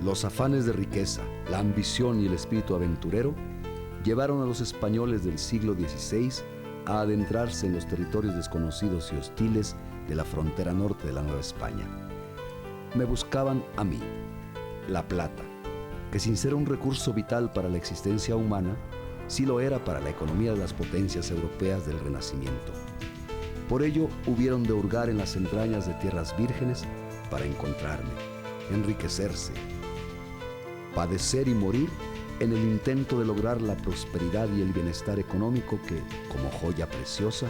Los afanes de riqueza, la ambición y el espíritu aventurero llevaron a los españoles del siglo XVI a adentrarse en los territorios desconocidos y hostiles de la frontera norte de la Nueva España. Me buscaban a mí, la plata, que sin ser un recurso vital para la existencia humana, sí lo era para la economía de las potencias europeas del Renacimiento. Por ello hubieron de hurgar en las entrañas de tierras vírgenes para encontrarme, enriquecerse, padecer y morir en el intento de lograr la prosperidad y el bienestar económico que, como joya preciosa,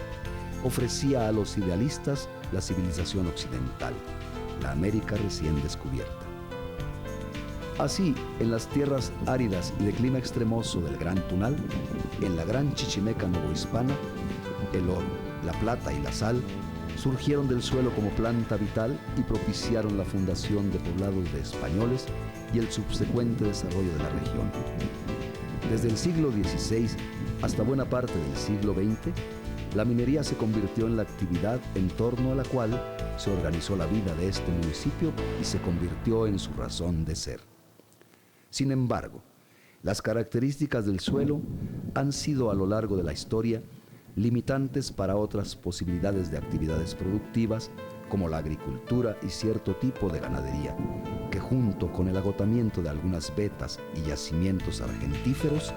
ofrecía a los idealistas la civilización occidental, la América recién descubierta. Así, en las tierras áridas y de clima extremoso del Gran Tunal, en la gran Chichimeca novohispana, el oro, la plata y la sal surgieron del suelo como planta vital y propiciaron la fundación de poblados de españoles y el subsecuente desarrollo de la región. Desde el siglo XVI hasta buena parte del siglo XX, la minería se convirtió en la actividad en torno a la cual se organizó la vida de este municipio y se convirtió en su razón de ser. Sin embargo, las características del suelo han sido a lo largo de la historia limitantes para otras posibilidades de actividades productivas como la agricultura y cierto tipo de ganadería, que junto con el agotamiento de algunas vetas y yacimientos argentíferos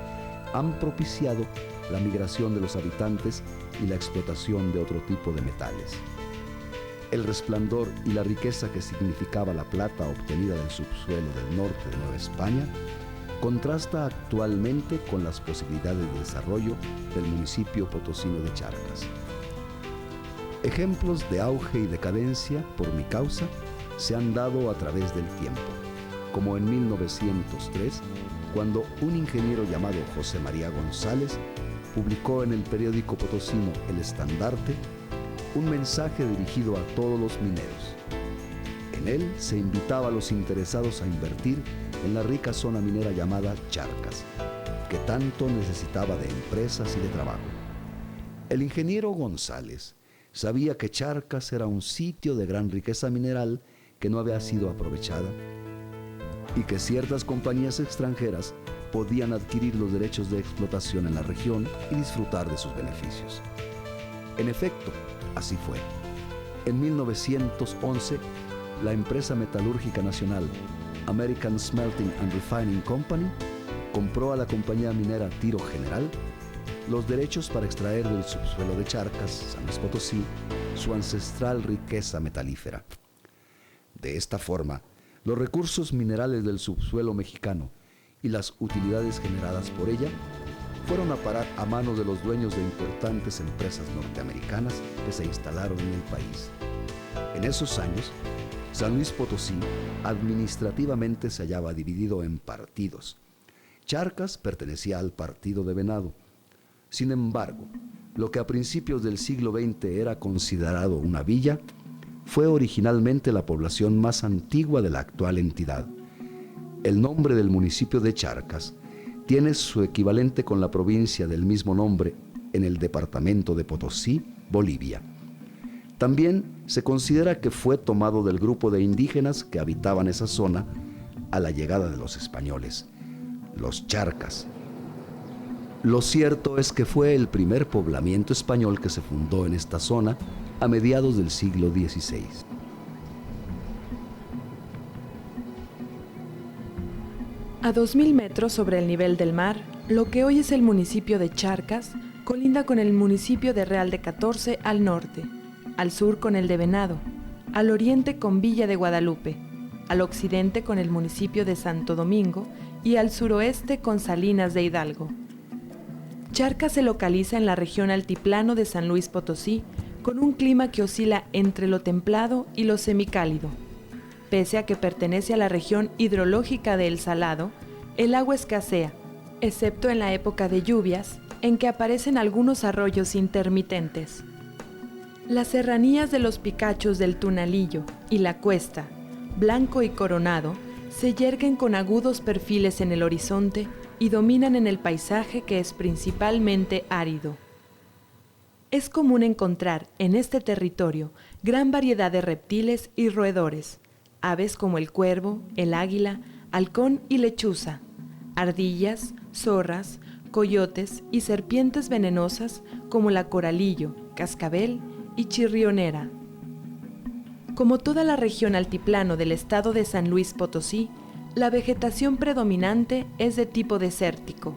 han propiciado la migración de los habitantes y la explotación de otro tipo de metales. El resplandor y la riqueza que significaba la plata obtenida del subsuelo del norte de Nueva España contrasta actualmente con las posibilidades de desarrollo del municipio potosino de Charcas. Ejemplos de auge y decadencia por mi causa se han dado a través del tiempo, como en 1903, cuando un ingeniero llamado José María González publicó en el periódico potosino El Estandarte un mensaje dirigido a todos los mineros. En él se invitaba a los interesados a invertir en la rica zona minera llamada Charcas, que tanto necesitaba de empresas y de trabajo. El ingeniero González sabía que Charcas era un sitio de gran riqueza mineral que no había sido aprovechada y que ciertas compañías extranjeras podían adquirir los derechos de explotación en la región y disfrutar de sus beneficios. En efecto, así fue. En 1911, la empresa metalúrgica nacional American Smelting and Refining Company compró a la compañía minera Tiro General los derechos para extraer del subsuelo de Charcas, San Luis Potosí, su ancestral riqueza metalífera. De esta forma, los recursos minerales del subsuelo mexicano y las utilidades generadas por ella fueron a parar a manos de los dueños de importantes empresas norteamericanas que se instalaron en el país. En esos años, San Luis Potosí administrativamente se hallaba dividido en partidos. Charcas pertenecía al partido de Venado. Sin embargo, lo que a principios del siglo XX era considerado una villa, fue originalmente la población más antigua de la actual entidad. El nombre del municipio de Charcas tiene su equivalente con la provincia del mismo nombre en el departamento de Potosí, Bolivia. También se considera que fue tomado del grupo de indígenas que habitaban esa zona a la llegada de los españoles, los charcas. Lo cierto es que fue el primer poblamiento español que se fundó en esta zona a mediados del siglo XVI. A 2.000 metros sobre el nivel del mar, lo que hoy es el municipio de Charcas colinda con el municipio de Real de 14 al norte, al sur con el de Venado, al oriente con Villa de Guadalupe, al occidente con el municipio de Santo Domingo y al suroeste con Salinas de Hidalgo. Charcas se localiza en la región altiplano de San Luis Potosí, con un clima que oscila entre lo templado y lo semicálido. Pese a que pertenece a la región hidrológica de El Salado, el agua escasea, excepto en la época de lluvias, en que aparecen algunos arroyos intermitentes. Las serranías de los Picachos del Tunalillo y la Cuesta, Blanco y Coronado, se yerguen con agudos perfiles en el horizonte y dominan en el paisaje que es principalmente árido. Es común encontrar en este territorio gran variedad de reptiles y roedores, aves como el cuervo, el águila, halcón y lechuza, ardillas, zorras, coyotes y serpientes venenosas como la coralillo, cascabel y chirrionera. Como toda la región altiplano del estado de San Luis Potosí, la vegetación predominante es de tipo desértico: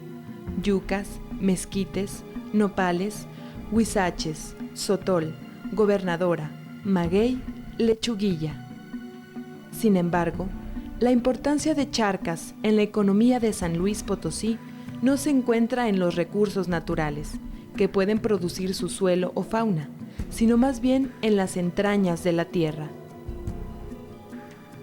yucas, mezquites, nopales, huizaches, sotol, gobernadora, maguey, lechuguilla. Sin embargo, la importancia de Charcas en la economía de San Luis Potosí no se encuentra en los recursos naturales que pueden producir su suelo o fauna, sino más bien en las entrañas de la tierra.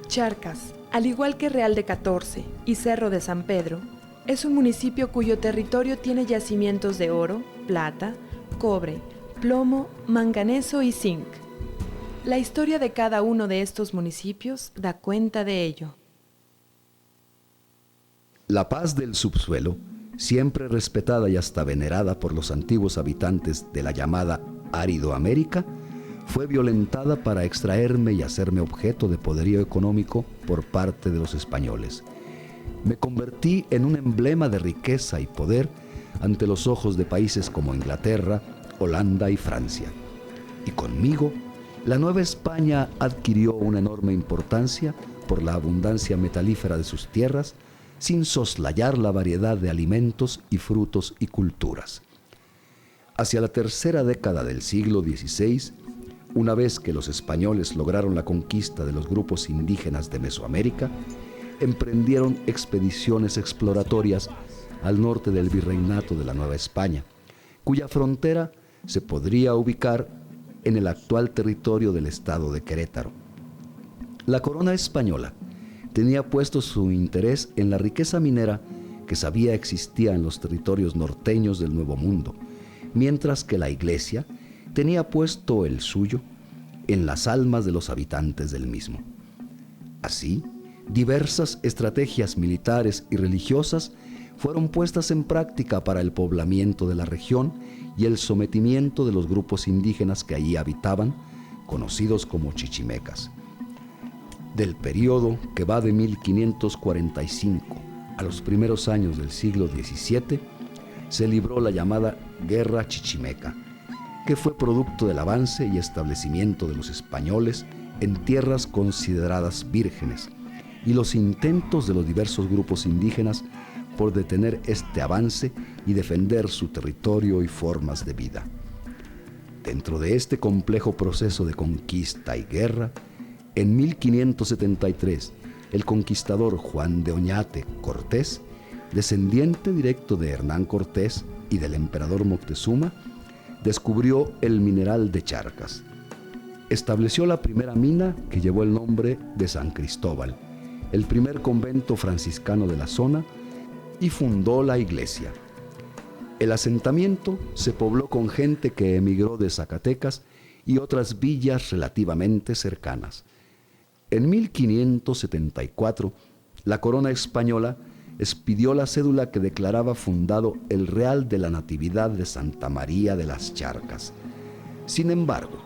Charcas, al igual que Real de 14 y Cerro de San Pedro, es un municipio cuyo territorio tiene yacimientos de oro, plata, cobre, plomo, manganeso y zinc. La historia de cada uno de estos municipios da cuenta de ello. La paz del subsuelo, siempre respetada y hasta venerada por los antiguos habitantes de la llamada Árido América, fue violentada para extraerme y hacerme objeto de poderío económico por parte de los españoles. Me convertí en un emblema de riqueza y poder ante los ojos de países como Inglaterra, Holanda y Francia. Y conmigo, la Nueva España adquirió una enorme importancia por la abundancia metalífera de sus tierras, sin soslayar la variedad de alimentos y frutos y culturas. Hacia la tercera década del siglo XVI, una vez que los españoles lograron la conquista de los grupos indígenas de Mesoamérica, emprendieron expediciones exploratorias al norte del virreinato de la Nueva España, cuya frontera se podría ubicar en el actual territorio del estado de Querétaro. La corona española tenía puesto su interés en la riqueza minera que sabía existía en los territorios norteños del Nuevo Mundo, mientras que la Iglesia tenía puesto el suyo en las almas de los habitantes del mismo. Así, diversas estrategias militares y religiosas fueron puestas en práctica para el poblamiento de la región y el sometimiento de los grupos indígenas que allí habitaban, conocidos como chichimecas. Del periodo que va de 1545 a los primeros años del siglo XVII, se libró la llamada Guerra Chichimeca, que fue producto del avance y establecimiento de los españoles en tierras consideradas vírgenes y los intentos de los diversos grupos indígenas por detener este avance y defender su territorio y formas de vida. Dentro de este complejo proceso de conquista y guerra, en 1573, el conquistador Juan de Oñate Cortés, descendiente directo de Hernán Cortés y del emperador Moctezuma, descubrió el mineral de Charcas. Estableció la primera mina que llevó el nombre de San Cristóbal, el primer convento franciscano de la zona, y fundó la iglesia. El asentamiento se pobló con gente que emigró de Zacatecas y otras villas relativamente cercanas. En 1574, la corona española expidió la cédula que declaraba fundado el Real de la Natividad de Santa María de las Charcas. Sin embargo,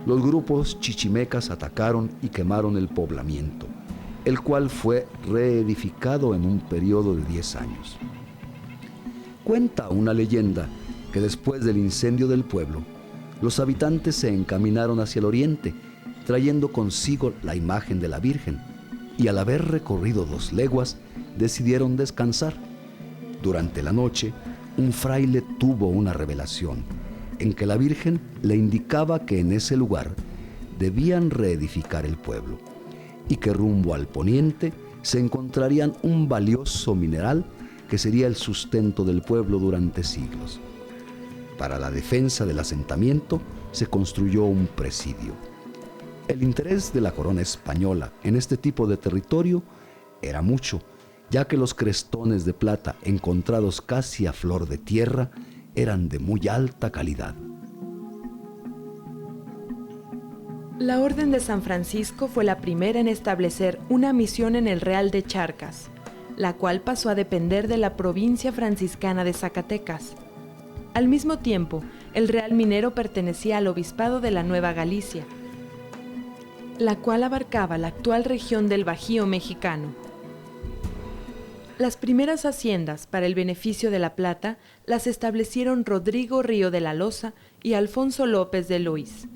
los grupos chichimecas atacaron y quemaron el poblamiento, el cual fue reedificado en un periodo de 10 años. Cuenta una leyenda que después del incendio del pueblo, los habitantes se encaminaron hacia el oriente, trayendo consigo la imagen de la Virgen, y al haber recorrido 2 leguas, decidieron descansar. Durante la noche, un fraile tuvo una revelación, en que la Virgen le indicaba que en ese lugar debían reedificar el pueblo, y que rumbo al poniente se encontrarían un valioso mineral que sería el sustento del pueblo durante siglos. Para la defensa del asentamiento se construyó un presidio. El interés de la corona española en este tipo de territorio era mucho, ya que los crestones de plata encontrados casi a flor de tierra eran de muy alta calidad. La Orden de San Francisco fue la primera en establecer una misión en el Real de Charcas, la cual pasó a depender de la provincia franciscana de Zacatecas. Al mismo tiempo, el Real Minero pertenecía al Obispado de la Nueva Galicia, la cual abarcaba la actual región del Bajío mexicano. Las primeras haciendas para el beneficio de la plata las establecieron Rodrigo Río de la Loza y Alfonso López de Loís.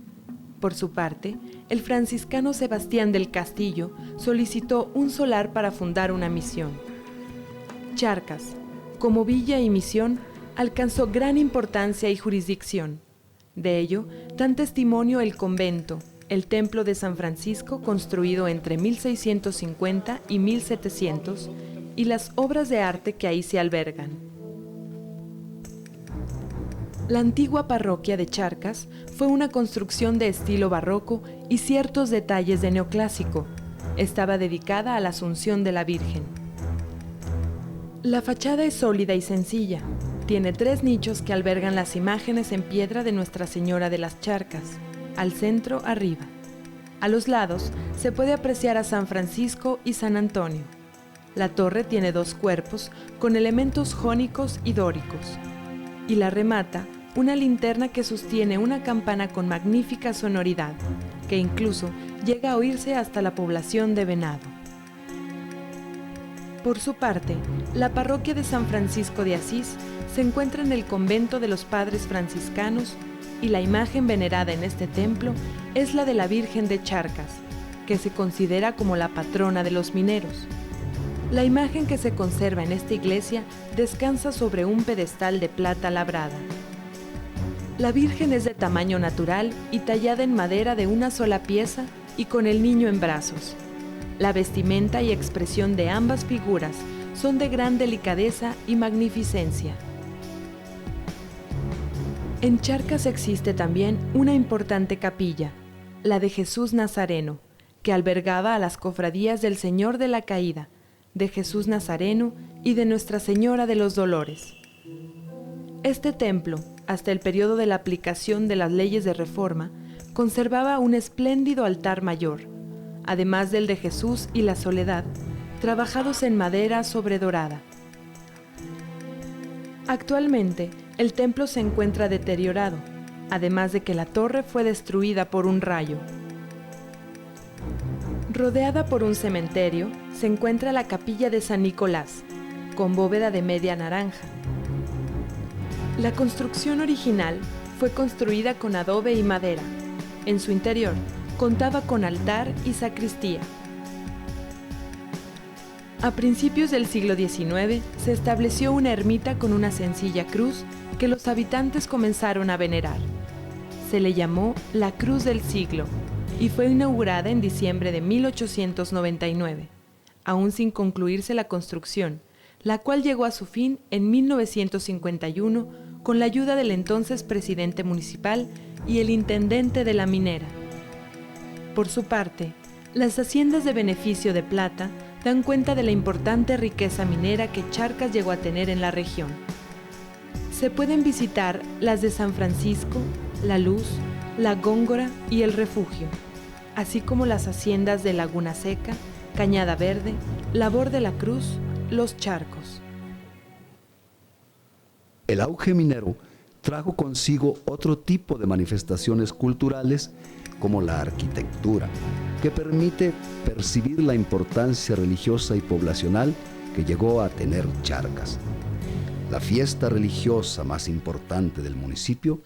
Por su parte, el franciscano Sebastián del Castillo solicitó un solar para fundar una misión. Charcas, como villa y misión, alcanzó gran importancia y jurisdicción. De ello dan testimonio el convento, el templo de San Francisco construido entre 1650 y 1700 y las obras de arte que ahí se albergan. La antigua parroquia de Charcas fue una construcción de estilo barroco y ciertos detalles de neoclásico. Estaba dedicada a la Asunción de la Virgen. La fachada es sólida y sencilla. Tiene 3 nichos que albergan las imágenes en piedra de Nuestra Señora de las Charcas, al centro arriba. A los lados se puede apreciar a San Francisco y San Antonio. La torre tiene 2 cuerpos con elementos jónicos y dóricos, y la remata una linterna que sostiene una campana con magnífica sonoridad, que incluso llega a oírse hasta la población de Venado. Por su parte, la parroquia de San Francisco de Asís se encuentra en el convento de los padres franciscanos y la imagen venerada en este templo es la de la Virgen de Charcas, que se considera como la patrona de los mineros. La imagen que se conserva en esta iglesia descansa sobre un pedestal de plata labrada. La Virgen es de tamaño natural y tallada en madera de una sola pieza y con el niño en brazos. La vestimenta y expresión de ambas figuras son de gran delicadeza y magnificencia. En Charcas existe también una importante capilla, la de Jesús Nazareno, que albergaba a las cofradías del Señor de la Caída, de Jesús Nazareno y de Nuestra Señora de los Dolores. Este templo, hasta el periodo de la aplicación de las leyes de reforma, conservaba un espléndido altar mayor, además del de Jesús y la Soledad, trabajados en madera sobredorada. Actualmente, el templo se encuentra deteriorado, además de que la torre fue destruida por un rayo. Rodeada por un cementerio, se encuentra la capilla de San Nicolás, con bóveda de media naranja. La construcción original fue construida con adobe y madera. En su interior, contaba con altar y sacristía. A principios del siglo XIX, se estableció una ermita con una sencilla cruz que los habitantes comenzaron a venerar. Se le llamó la Cruz del Siglo y fue inaugurada en diciembre de 1899, aún sin concluirse la construcción, la cual llegó a su fin en 1951 con la ayuda del entonces presidente municipal y el intendente de la minera. Por su parte, las haciendas de beneficio de plata dan cuenta de la importante riqueza minera que Charcas llegó a tener en la región. Se pueden visitar las de San Francisco, La Luz, La Góngora y El Refugio, así como las haciendas de Laguna Seca, Cañada Verde, Labor de la Cruz, Los Charcos. El auge minero trajo consigo otro tipo de manifestaciones culturales como la arquitectura, que permite percibir la importancia religiosa y poblacional que llegó a tener Charcas. La fiesta religiosa más importante del municipio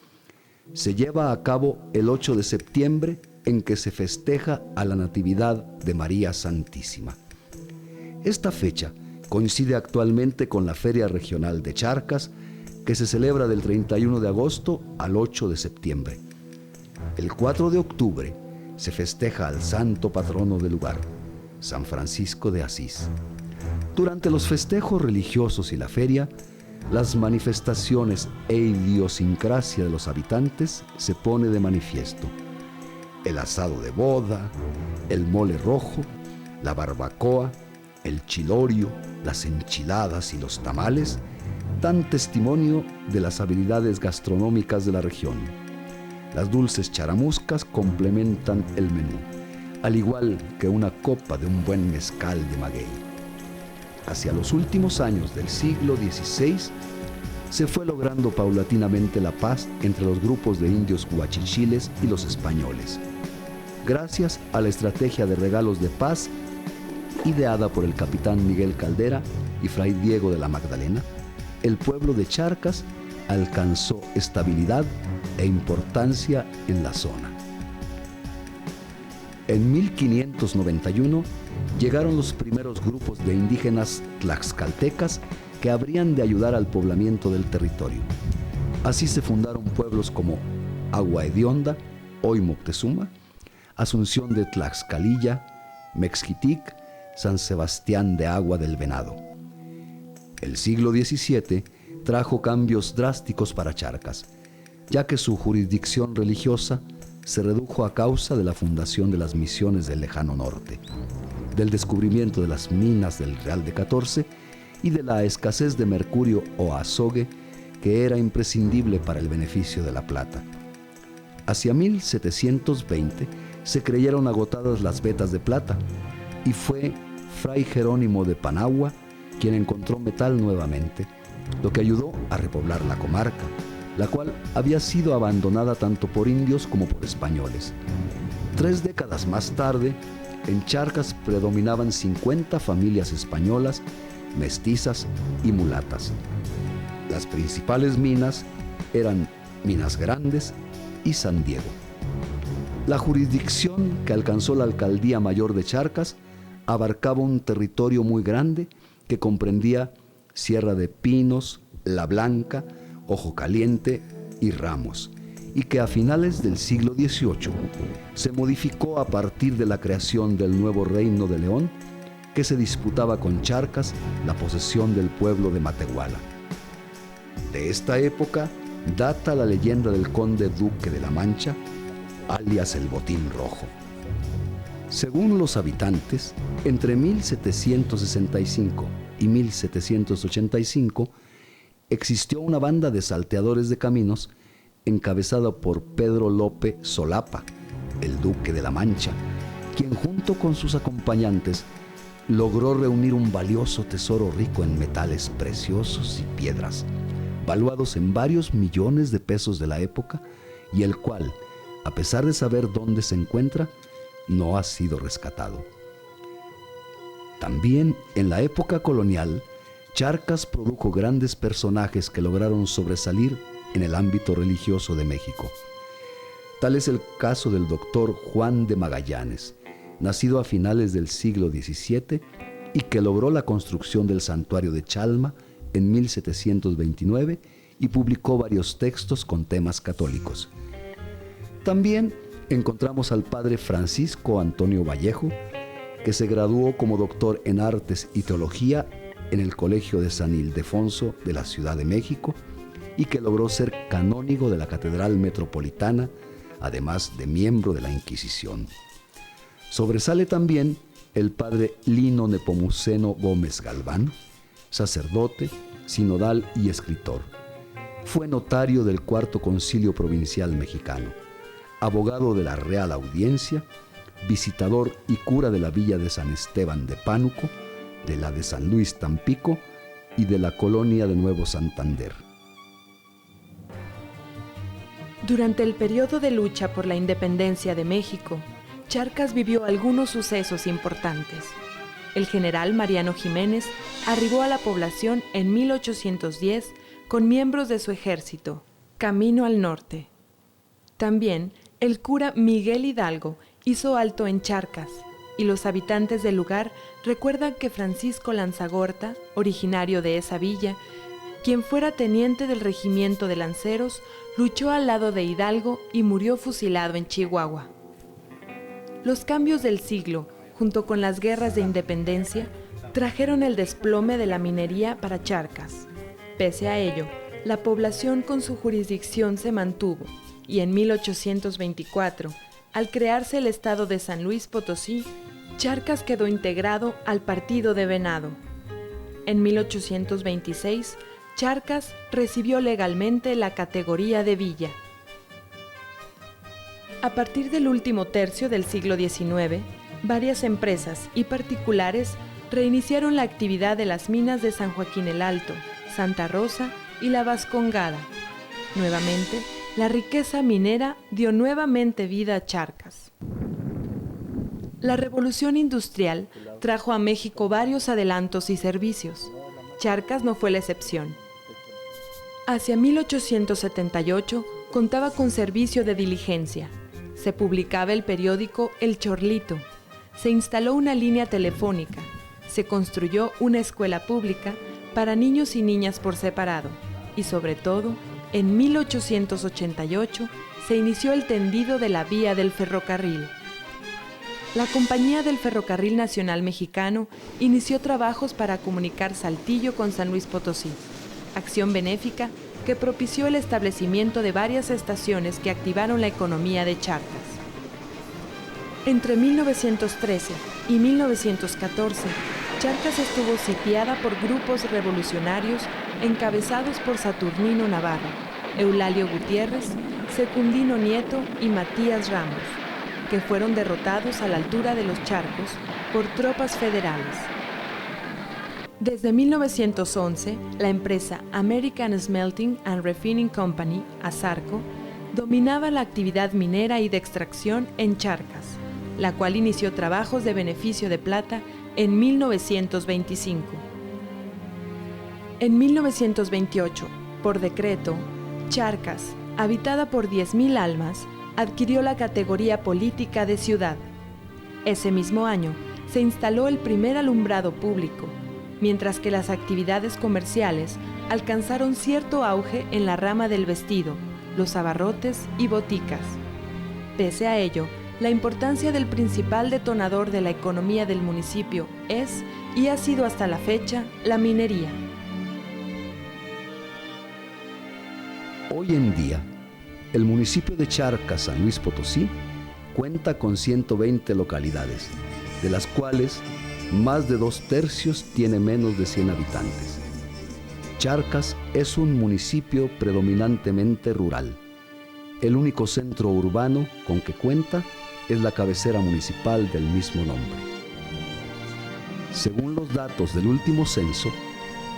se lleva a cabo el 8 de septiembre, en que se festeja a la Natividad de María Santísima. Esta fecha coincide actualmente con la Feria Regional de Charcas, que se celebra del 31 de agosto al 8 de septiembre. El 4 de octubre se festeja al santo patrono del lugar, San Francisco de Asís. Durante los festejos religiosos y la feria, las manifestaciones e idiosincrasia de los habitantes se pone de manifiesto. El asado de boda, el mole rojo, la barbacoa, el chilorio, las enchiladas y los tamales dan testimonio de las habilidades gastronómicas de la región. Las dulces charamuscas complementan el menú, al igual que una copa de un buen mezcal de maguey. Hacia los últimos años del siglo XVI, se fue logrando paulatinamente la paz entre los grupos de indios huachichiles y los españoles, gracias a la estrategia de regalos de paz ideada por el capitán Miguel Caldera y Fray Diego de la Magdalena, el pueblo de Charcas alcanzó estabilidad e importancia en la zona. En 1591 llegaron los primeros grupos de indígenas tlaxcaltecas que habrían de ayudar al poblamiento del territorio. Así se fundaron pueblos como Agua Hedionda, hoy Moctezuma, Asunción de Tlaxcalilla, Mexquitic, San Sebastián de Agua del Venado. El siglo XVII trajo cambios drásticos para Charcas, ya que su jurisdicción religiosa se redujo a causa de la fundación de las misiones del lejano norte, del descubrimiento de las minas del Real de 14 y de la escasez de mercurio o azogue que era imprescindible para el beneficio de la plata. Hacia 1720 se creyeron agotadas las vetas de plata y fue Fray Jerónimo de Panagua quien encontró metal nuevamente, lo que ayudó a repoblar la comarca, la cual había sido abandonada tanto por indios como por españoles. 3 décadas más tarde, en Charcas predominaban 50 familias españolas, mestizas y mulatas. Las principales minas eran Minas Grandes y San Diego. La jurisdicción que alcanzó la Alcaldía Mayor de Charcas abarcaba un territorio muy grande que comprendía Sierra de Pinos, La Blanca, Ojo Caliente y Ramos, y que a finales del siglo XVIII se modificó a partir de la creación del nuevo Reino de León, que se disputaba con Charcas la posesión del pueblo de Matehuala. De esta época data la leyenda del conde duque de la Mancha, alias el Botín Rojo. Según los habitantes, entre 1765 y 1785 existió una banda de salteadores de caminos encabezada por Pedro Lope Solapa, el duque de la Mancha, quien junto con sus acompañantes logró reunir un valioso tesoro rico en metales preciosos y piedras, valuados en varios millones de pesos de la época, y el cual, a pesar de saber dónde se encuentra, no ha sido rescatado. También en la época colonial, Charcas produjo grandes personajes que lograron sobresalir en el ámbito religioso de México. Tal es el caso del doctor Juan de Magallanes, nacido a finales del siglo XVII y que logró la construcción del santuario de Chalma en 1729 y publicó varios textos con temas católicos. También encontramos al padre Francisco Antonio Vallejo, que se graduó como doctor en Artes y Teología en el Colegio de San Ildefonso de la Ciudad de México y que logró ser canónigo de la Catedral Metropolitana, además de miembro de la Inquisición. Sobresale también el padre Lino Nepomuceno Gómez Galván, sacerdote, sinodal y escritor. Fue notario del Cuarto Concilio Provincial Mexicano, abogado de la Real Audiencia, visitador y cura de la villa de San Esteban de Pánuco, de la de San Luis Tampico y de la colonia de Nuevo Santander. Durante el periodo de lucha por la independencia de México, Charcas vivió algunos sucesos importantes. El general Mariano Jiménez arribó a la población en 1810 con miembros de su ejército, camino al norte. También el cura Miguel Hidalgo hizo alto en Charcas, y los habitantes del lugar recuerdan que Francisco Lanzagorta, originario de esa villa, quien fuera teniente del regimiento de lanceros, luchó al lado de Hidalgo y murió fusilado en Chihuahua. Los cambios del siglo, junto con las guerras de independencia, trajeron el desplome de la minería para Charcas. Pese a ello, la población con su jurisdicción se mantuvo, y en 1824, al crearse el estado de San Luis Potosí, Charcas quedó integrado al partido de Venado. En 1826, Charcas recibió legalmente la categoría de villa. A partir del último tercio del siglo XIX, varias empresas y particulares reiniciaron la actividad de las minas de San Joaquín el Alto, Santa Rosa y La Vascongada. Nuevamente, la riqueza minera dio nuevamente vida a Charcas. La revolución industrial trajo a México varios adelantos y servicios. Charcas no fue la excepción. Hacia 1878 contaba con servicio de diligencia. Se publicaba el periódico El Chorlito. Se instaló una línea telefónica. Se construyó una escuela pública para niños y niñas por separado. Y sobre todo, en 1888 se inició el tendido de la vía del ferrocarril. La Compañía del Ferrocarril Nacional Mexicano inició trabajos para comunicar Saltillo con San Luis Potosí, acción benéfica que propició el establecimiento de varias estaciones que activaron la economía de Charcas. Entre 1913 y 1914, Charcas estuvo sitiada por grupos revolucionarios encabezados por Saturnino Navarro, Eulalio Gutiérrez, Secundino Nieto y Matías Ramos, que fueron derrotados a la altura de los Charcos por tropas federales. Desde 1911, la empresa American Smelting and Refining Company, ASARCO, dominaba la actividad minera y de extracción en Charcas, la cual inició trabajos de beneficio de plata en 1925. En 1928, por decreto, Charcas, habitada por 10,000 almas, adquirió la categoría política de ciudad. Ese mismo año se instaló el primer alumbrado público, mientras que las actividades comerciales alcanzaron cierto auge en la rama del vestido, los abarrotes y boticas. Pese a ello, la importancia del principal detonador de la economía del municipio es, y ha sido hasta la fecha, la minería. Hoy en día, el municipio de Charcas, San Luis Potosí, cuenta con 120 localidades, de las cuales más de 2/3 tiene menos de 100 habitantes. Charcas es un municipio predominantemente rural. El único centro urbano con que cuenta es la cabecera municipal del mismo nombre. Según los datos del último censo,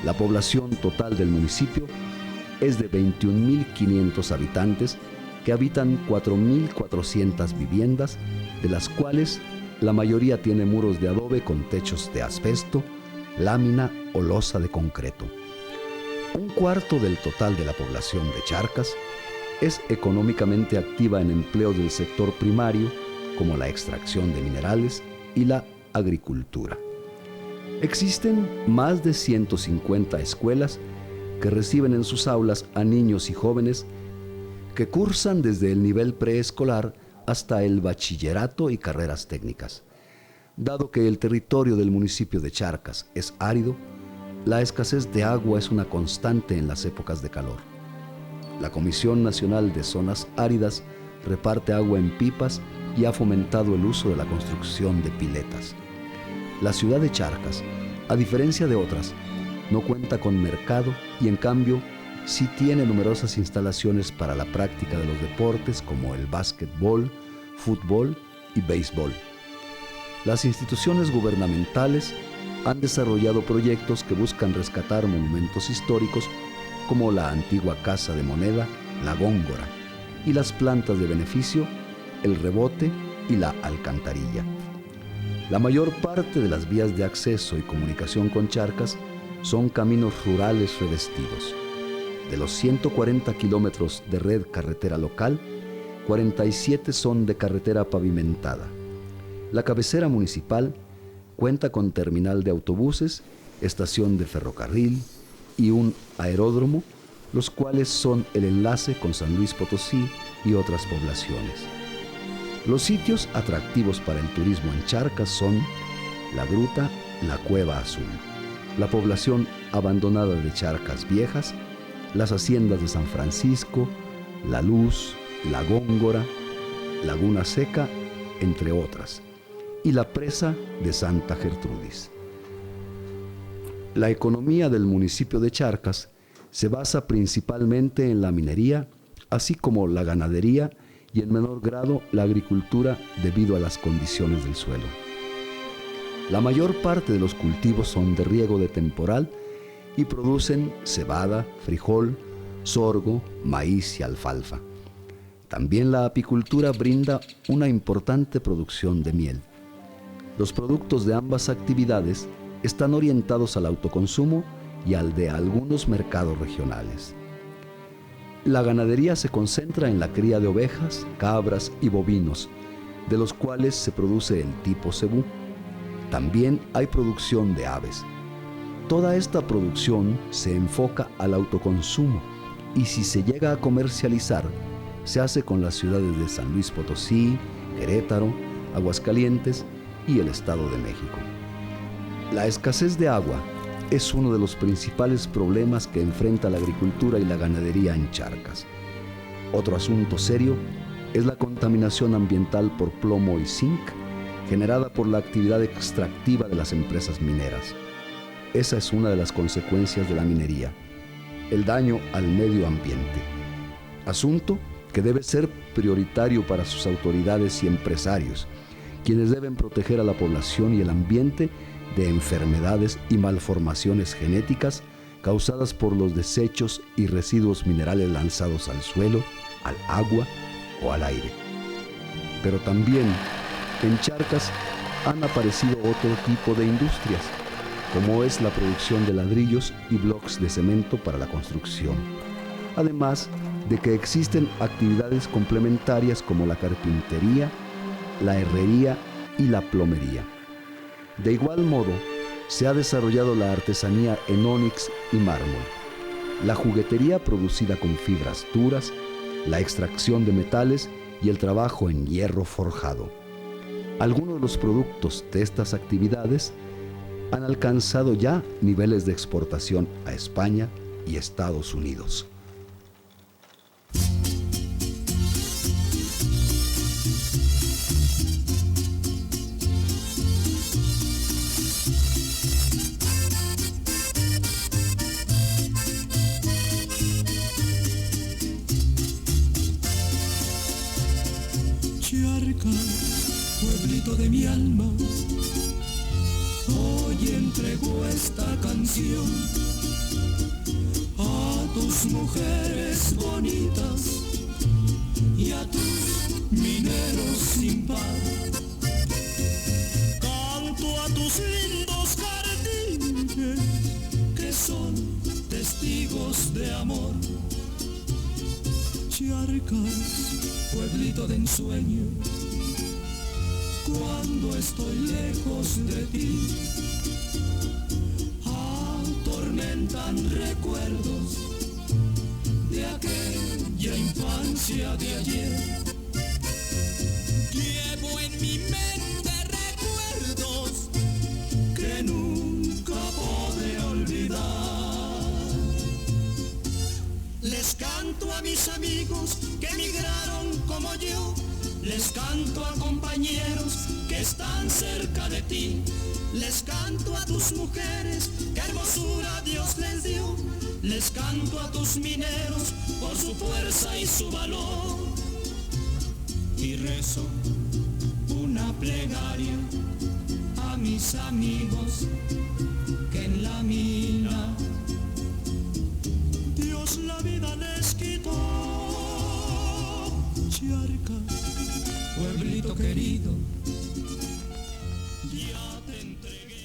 la población total del municipio es de 21.500 habitantes que habitan 4.400 viviendas, de las cuales la mayoría tiene muros de adobe con techos de asbesto, lámina o losa de concreto. 1/4 del total de la población de Charcas es económicamente activa en empleos del sector primario, como la extracción de minerales y la agricultura. Existen más de 150 escuelas que reciben en sus aulas a niños y jóvenes que cursan desde el nivel preescolar hasta el bachillerato y carreras técnicas. Dado que el territorio del municipio de Charcas es árido, la escasez de agua es una constante en las épocas de calor. La Comisión Nacional de Zonas Áridas reparte agua en pipas y ha fomentado el uso de la construcción de piletas. La ciudad de Charcas, a diferencia de otras, no cuenta con mercado y en cambio sí tiene numerosas instalaciones para la práctica de los deportes como el básquetbol, fútbol y béisbol. Las instituciones gubernamentales han desarrollado proyectos que buscan rescatar monumentos históricos como la antigua Casa de Moneda, la Góngora, y las plantas de beneficio, el Rebote y la Alcantarilla. La mayor parte de las vías de acceso y comunicación con Charcas son caminos rurales revestidos. De los 140 kilómetros de red carretera local, 47 son de carretera pavimentada. La cabecera municipal cuenta con terminal de autobuses, estación de ferrocarril y un aeródromo, los cuales son el enlace con San Luis Potosí y otras poblaciones. Los sitios atractivos para el turismo en Charcas son la Gruta, la Cueva Azul, la población abandonada de Charcas Viejas, las haciendas de San Francisco, La Luz, La Góngora, Laguna Seca, entre otras, y la presa de Santa Gertrudis. La economía del municipio de Charcas se basa principalmente en la minería, así como la ganadería y en menor grado la agricultura debido a las condiciones del suelo. La mayor parte de los cultivos son de riego de temporal y producen cebada, frijol, sorgo, maíz y alfalfa. También la apicultura brinda una importante producción de miel. Los productos de ambas actividades están orientados al autoconsumo y al de algunos mercados regionales. La ganadería se concentra en la cría de ovejas, cabras y bovinos, de los cuales se produce el tipo cebú. También hay producción de aves. Toda esta producción se enfoca al autoconsumo y si se llega a comercializar, se hace con las ciudades de San Luis Potosí, Querétaro, Aguascalientes y el Estado de México. La escasez de agua es uno de los principales problemas que enfrenta la agricultura y la ganadería en Charcas. Otro asunto serio es la contaminación ambiental por plomo y zinc generada por la actividad extractiva de las empresas mineras. Esa es una de las consecuencias de la minería, el daño al medio ambiente. Asunto que debe ser prioritario para sus autoridades y empresarios, quienes deben proteger a la población y el ambiente de enfermedades y malformaciones genéticas causadas por los desechos y residuos minerales lanzados al suelo, al agua o al aire. Pero también en Charcas han aparecido otro tipo de industrias, como es la producción de ladrillos y bloques de cemento para la construcción, además de que existen actividades complementarias como la carpintería, la herrería y la plomería. De igual modo, se ha desarrollado la artesanía en ónix y mármol, la juguetería producida con fibras duras, la extracción de metales y el trabajo en hierro forjado. Algunos de los productos de estas actividades han alcanzado ya niveles de exportación a España y Estados Unidos. Charcas, pueblito de mi alma, hoy entrego esta canción a tus mujeres bonitas y a tus mineros sin par. Canto a tus lindos jardines que son testigos de amor. Charcas, pueblito de ensueño, cuando estoy lejos de ti, atormentan recuerdos de aquella infancia de ayer. Llevo en mi mente recuerdos que nunca podré olvidar. Les canto a mis amigos que emigraron como yo, les canto a compañeros que están cerca de ti, les canto a tus mujeres, qué hermosura Dios les dio, les canto a tus mineros por su fuerza y su valor, y rezo una plegaria a mis amigos que en la mina Dios la vida les quitó. Charcas, pueblito querido, ya te entregué.